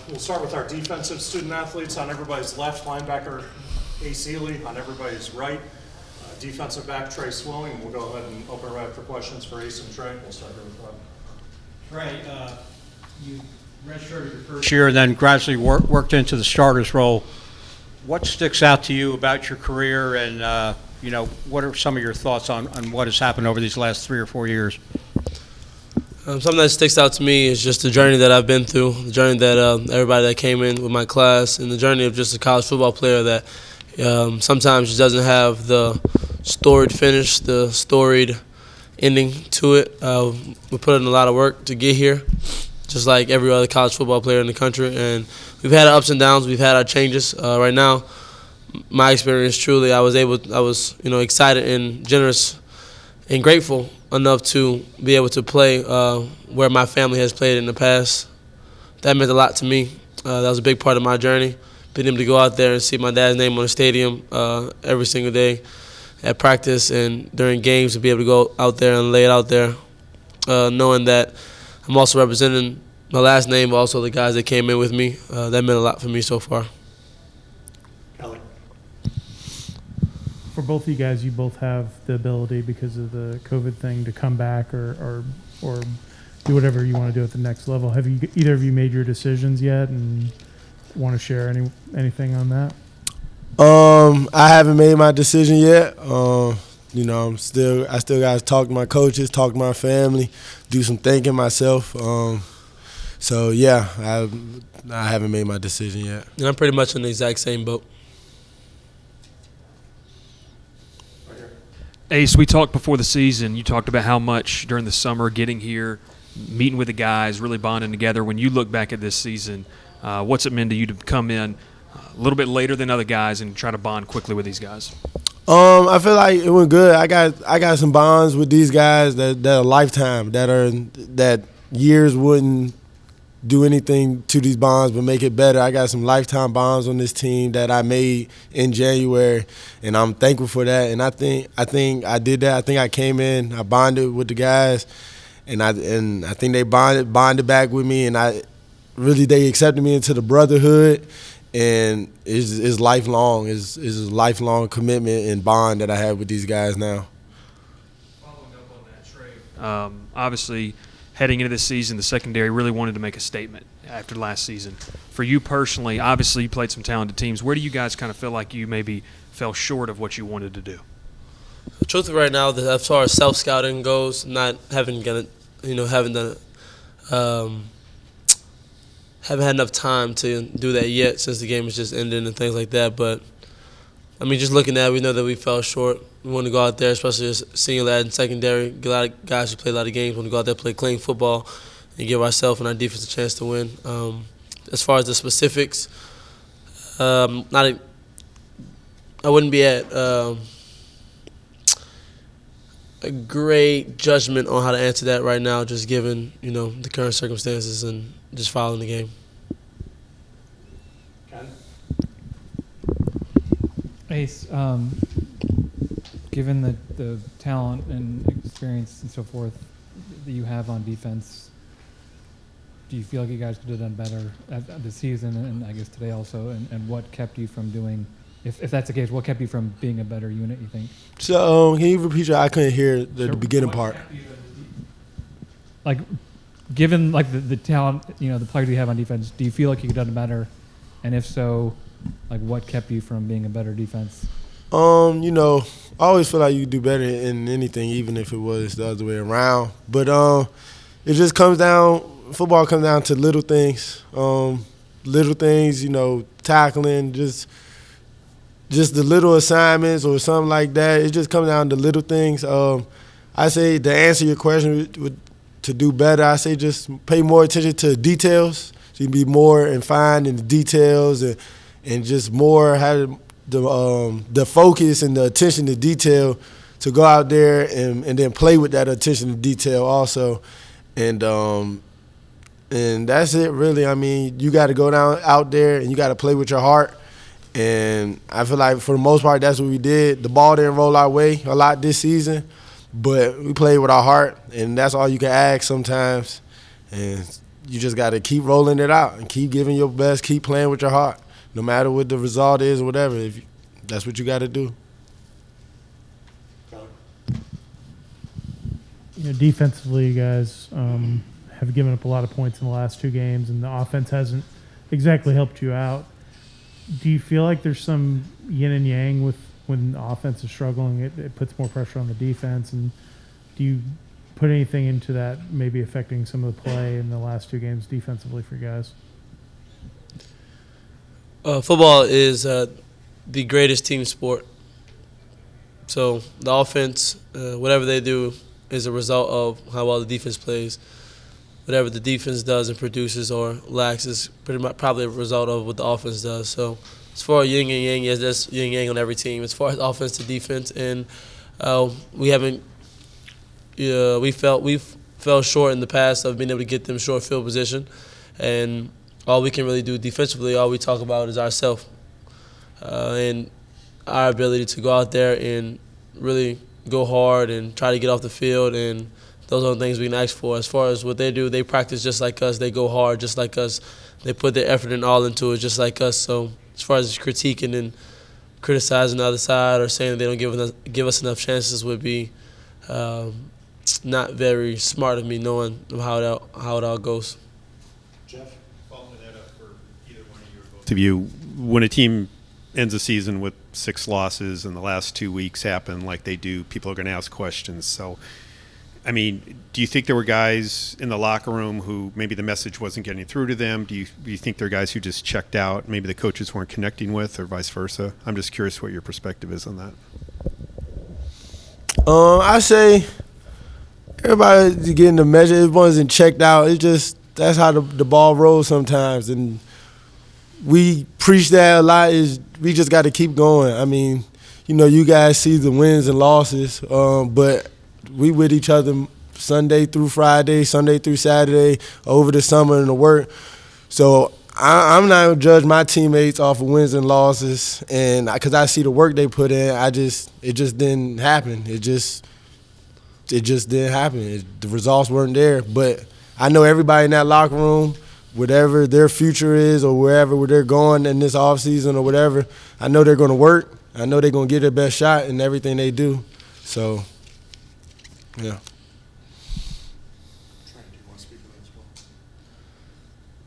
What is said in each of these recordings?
We'll start with our defensive student athletes. On everybody's left, linebacker Eley. On everybody's right, defensive back Trey Swilling. We'll go ahead and open right up for questions for Ace and Trey. We'll start here with Rob. Trey, you redshirted your first year and then gradually worked into the starter's role. What sticks out to you about your career, and what are some of your thoughts on what has happened over these last 3 or 4 years? Something that sticks out to me is just the journey that I've been through, the journey that everybody that came in with my class, and the journey of just a college football player that sometimes just doesn't have the storied finish, the storied ending to it. We put in a lot of work to get here, just like every other college football player in the country, and we've had our ups and downs, we've had our changes. Right now, my experience truly, I was excited and generous and grateful enough to be able to play where my family has played in the past. That meant a lot to me. That was a big part of my journey, being able to go out there and see my dad's name on the stadium every single day at practice and during games, to be able to go out there and lay it out there, knowing that I'm also representing my last name, but also the guys that came in with me. That meant a lot for me so far. Eley. For both of you guys, you both have the ability, because of the COVID thing, to come back or do whatever you want to do at the next level. Have you either of you made your decisions yet, and want to share anything on that? I haven't made my decision yet. I still got to talk to my coaches, talk to my family, do some thinking myself. So yeah, I haven't made my decision yet. And I'm pretty much in the exact same boat. Ace, we talked before the season. You talked about how much during the summer, getting here, meeting with the guys, really bonding together. When you look back at this season, what's it meant to you to come in a little bit later than other guys and try to bond quickly with these guys? I feel like it went good. I got some bonds with these guys that are lifetime, that years wouldn't do anything to these bonds but make it better. I got some lifetime bonds on this team that I made in January, and I'm thankful for that. And I think I did that. I think I came in, I bonded with the guys, and I think they bonded back with me, and they accepted me into the brotherhood. And it's lifelong. It's a lifelong commitment and bond that I have with these guys now. Following up on that, Trey, obviously heading into this season, the secondary really wanted to make a statement after last season. For you personally, obviously you played some talented teams. Where do you guys kind of feel like you maybe fell short of what you wanted to do? Truthfully, right now, as far as self-scouting goes, haven't done it. Haven't had enough time to do that yet, since the game has just ended and things like that. But just looking at it, we know that we fell short. We want to go out there, especially as senior lad in secondary, get a lot of guys who play a lot of games, want to go out there, play clean football, and give ourselves and our defense a chance to win. As far as the specifics, I wouldn't be at a great judgment on how to answer that right now, just given the current circumstances and just following the game. Ace, given the talent and experience and so forth that you have on defense, do you feel like you guys could have done better at the season and I guess today also? And what kept you from doing, if that's the case, what kept you from being a better unit, you think? So can you repeat I couldn't hear the beginning part. Like, given like the talent, the players you have on defense, do you feel like you could have done better? And if so, like, what kept you from being a better defense? I always feel like you do better in anything, even if it was the other way around. But it just comes down. Football comes down to little things. Tackling, just the little assignments or something like that. It just comes down to little things. I say to answer your question, to do better, I say just pay more attention to details. So you can be more refined in the details and just more have the focus and the attention to detail to go out there and then play with that attention to detail also. And that's it, really. You got to go out there and you got to play with your heart. And I feel like for the most part, that's what we did. The ball didn't roll our way a lot this season, but we played with our heart, and that's all you can ask sometimes. And you just got to keep rolling it out and keep giving your best, keep playing with your heart, no matter what the result is or whatever. That's what you got to do. Defensively, you guys have given up a lot of points in the last 2 games, and the offense hasn't exactly helped you out. Do you feel like there's some yin and yang with when the offense is struggling? It puts more pressure on the defense, and do you put anything into that maybe affecting some of the play in the last 2 games defensively for you guys? Football is the greatest team sport. So the offense, whatever they do, is a result of how well the defense plays. Whatever the defense does and produces or lacks is pretty much probably a result of what the offense does. So as far as yin and yang, yes, there's yin and yang on every team. As far as offense to defense, and we haven't, we fell short in the past of being able to get them short field position, and all we can really do defensively, all we talk about is ourselves and our ability to go out there and really go hard and try to get off the field, and those are the things we can ask for. As far as what they do, they practice just like us. They go hard just like us. They put their effort and all into it just like us. So as far as critiquing and criticizing the other side or saying that they don't give us enough chances would be not very smart of me, knowing how it all goes. Jeff? Following that up for either one of you or both of you, when a team ends the season with 6 losses and the last 2 weeks happen like they do, people are going to ask questions. So, I mean, do you think there were guys in the locker room who maybe the message wasn't getting through to them? Do you think there are guys who just checked out, maybe the coaches weren't connecting with, or vice versa? I'm just curious what your perspective is on that. I say everybody's getting the measure. It wasn't checked out. It's just that's how the ball rolls sometimes, and we preach that a lot. Is we just got to keep going. I mean, you guys see the wins and losses, but we with each other Sunday through Friday, Sunday through Saturday, over the summer and the work. So I'm not gonna judge my teammates off of wins and losses, and because I see the work they put in, it just didn't happen. It just didn't happen. The results weren't there. But I know everybody in that locker room, whatever their future is or wherever they're going in this off season or whatever, I know they're going to work. I know they're going to give their best shot in everything they do. So, yeah. Trent, do you want to speak to that as well?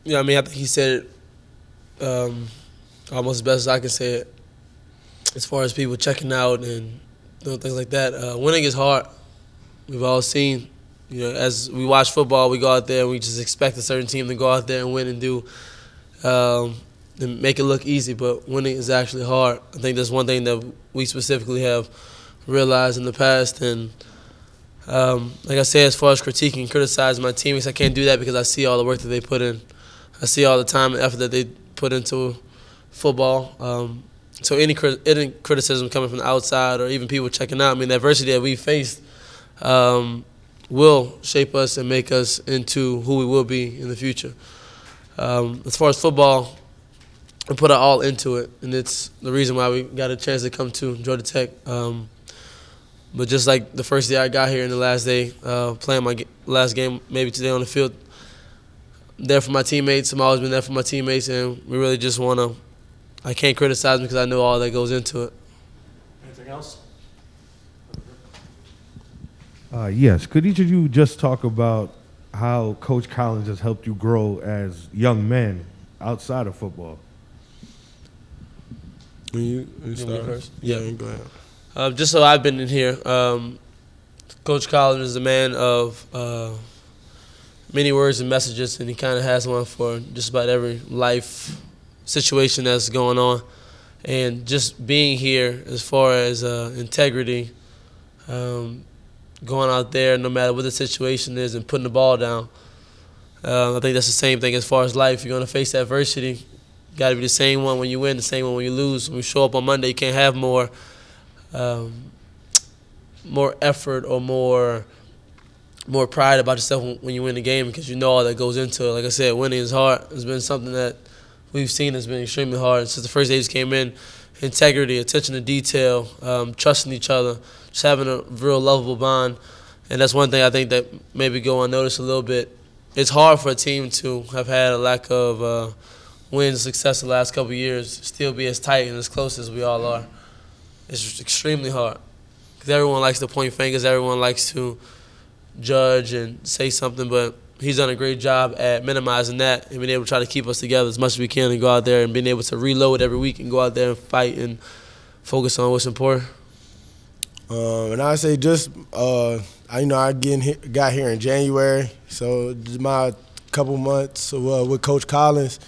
Yeah, I mean, I think he said it almost as best as I can say it. As far as people checking out and things like that, winning is hard. We've all seen, as we watch football, we go out there and we just expect a certain team to go out there and win and do, and make it look easy. But winning is actually hard. I think that's one thing that we specifically have realized in the past. And like I said, as far as critiquing, criticizing my teammates, I can't do that because I see all the work that they put in. I see all the time and effort that they put into football. So any criticism coming from the outside or even people checking out, I mean, the adversity that we faced will shape us and make us into who we will be in the future. As far as football, we put our all into it, and it's the reason why we got a chance to come to Georgia Tech. But just like the first day I got here and the last day, playing my last game, maybe today on the field, I'm there for my teammates. I've always been there for my teammates, and we really just want to – I can't criticize them because I know all that goes into it. Anything else? Yes. Could each of you just talk about how Coach Collins has helped you grow as young men outside of football? You start first? Yeah, you go ahead. Just so I've been in here, Coach Collins is a man of many words and messages, and he kind of has one for just about every life situation that's going on. And just being here as far as integrity, going out there no matter what the situation is and putting the ball down. I think that's the same thing as far as life. You're going to face adversity. You got to be the same one when you win, the same one when you lose. When you show up on Monday, you can't have more effort or more pride about yourself when you win the game because you know all that goes into it. Like I said, winning is hard. It's been something that we've seen has been extremely hard since the first day we came in. Integrity, attention to detail, trusting each other, just having a real lovable bond. And that's one thing I think that maybe go unnoticed a little bit it's hard for a team to have had a lack of wins and success the last couple of years, still be as tight and as close as we all are. It's extremely hard because everyone likes to point fingers, everyone likes to judge and say something, but he's done a great job at minimizing that and being able to try to keep us together as much as we can and go out there and being able to reload every week and go out there and fight and focus on what's important. And I say just, I got here in January, so just my couple months with Coach Collins.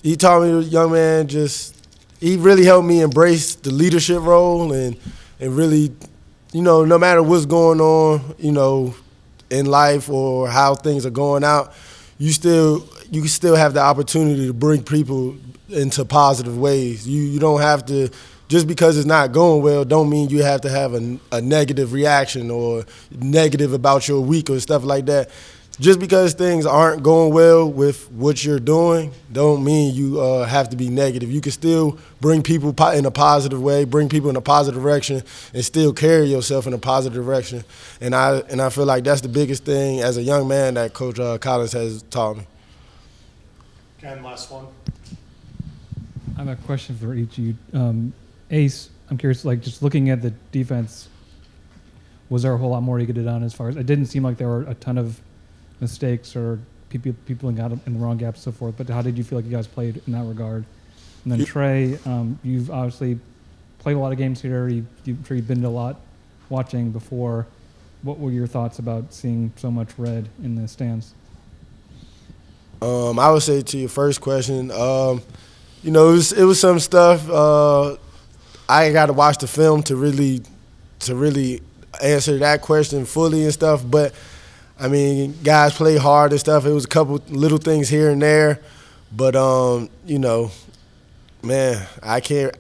He taught me, young man, he really helped me embrace the leadership role and really, no matter what's going on, in life or how things are going out, you can still have the opportunity to bring people into positive ways. You don't have to, just because it's not going well, don't mean you have to have a negative reaction or negative about your week or stuff like that. Just because things aren't going well with what you're doing, don't mean you have to be negative. You can still bring people in a positive way, bring people in a positive direction, and still carry yourself in a positive direction. And I feel like that's the biggest thing as a young man that Coach Collins has taught me. Ken, last one. I have a question for each of you. Ace, I'm curious, just looking at the defense, was there a whole lot more you could have done as far as, it didn't seem like there were a ton of mistakes or people got in the wrong gaps and so forth, but how did you feel like you guys played in that regard? And then Trey, you've obviously played a lot of games here. I'm sure you've been to a lot watching before. What were your thoughts about seeing so much red in the stands? I would say to your first question, it was some stuff. I got to watch the film to really answer that question fully and stuff, but I mean, guys play hard and stuff. It was a couple little things here and there, but man, I can't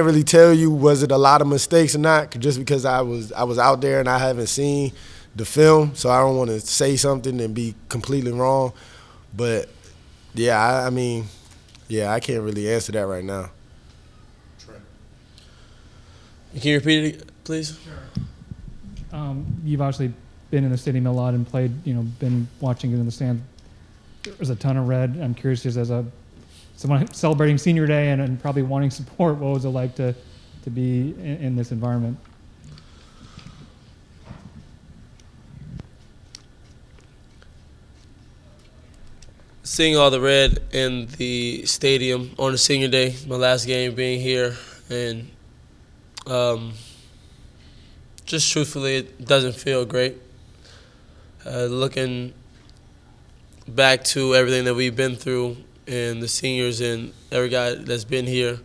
really tell you was it a lot of mistakes or not, just because I was out there and I haven't seen the film, so I don't want to say something and be completely wrong. But yeah, I can't really answer that right now. Can you repeat it, please? Sure. You've obviously been in the stadium a lot and played, been watching it in the stands. There's a ton of red. I'm curious, just as someone celebrating senior day and probably wanting support, what was it like to be in this environment? Seeing all the red in the stadium on the senior day, my last game being here, and just truthfully, it doesn't feel great. Looking back to everything that we've been through and the seniors and every guy that's been here,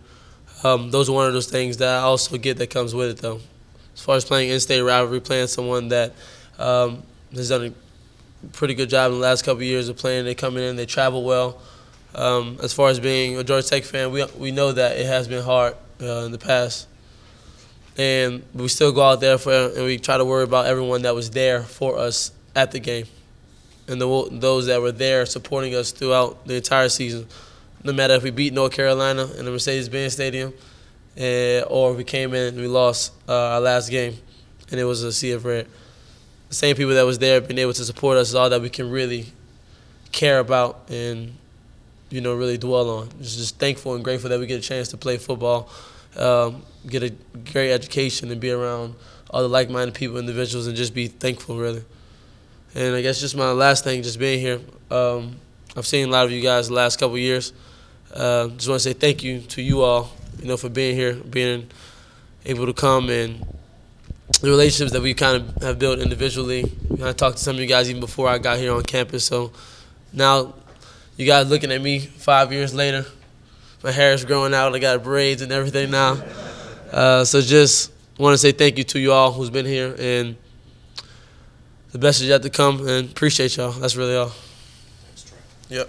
those are one of those things that I also get that comes with it, though. As far as playing in-state rivalry, playing someone that has done a pretty good job in the last couple of years of playing, they come in, they travel well. As far as being a Georgia Tech fan, we know that it has been hard in the past. And we still go out there and we try to worry about everyone that was there for us at the game and those that were there supporting us throughout the entire season. No matter if we beat North Carolina in the Mercedes-Benz Stadium or if we came in and we lost our last game and it was a sea of red. The same people that was there being able to support us is all that we can really care about and, really dwell on. Just thankful and grateful that we get a chance to play football, get a great education and be around all the like-minded people, individuals, and just be thankful, really. And I guess just my last thing, just being here. I've seen a lot of you guys the last couple of years. Just want to say thank you to you all, for being here, being able to come, and the relationships that we kind of have built individually. I talked to some of you guys even before I got here on campus. So now you guys looking at me 5 years later. My hair is growing out. I got braids and everything now. So just want to say thank you to you all who's been here, and the best is yet to come, and appreciate y'all. That's really all. Yep.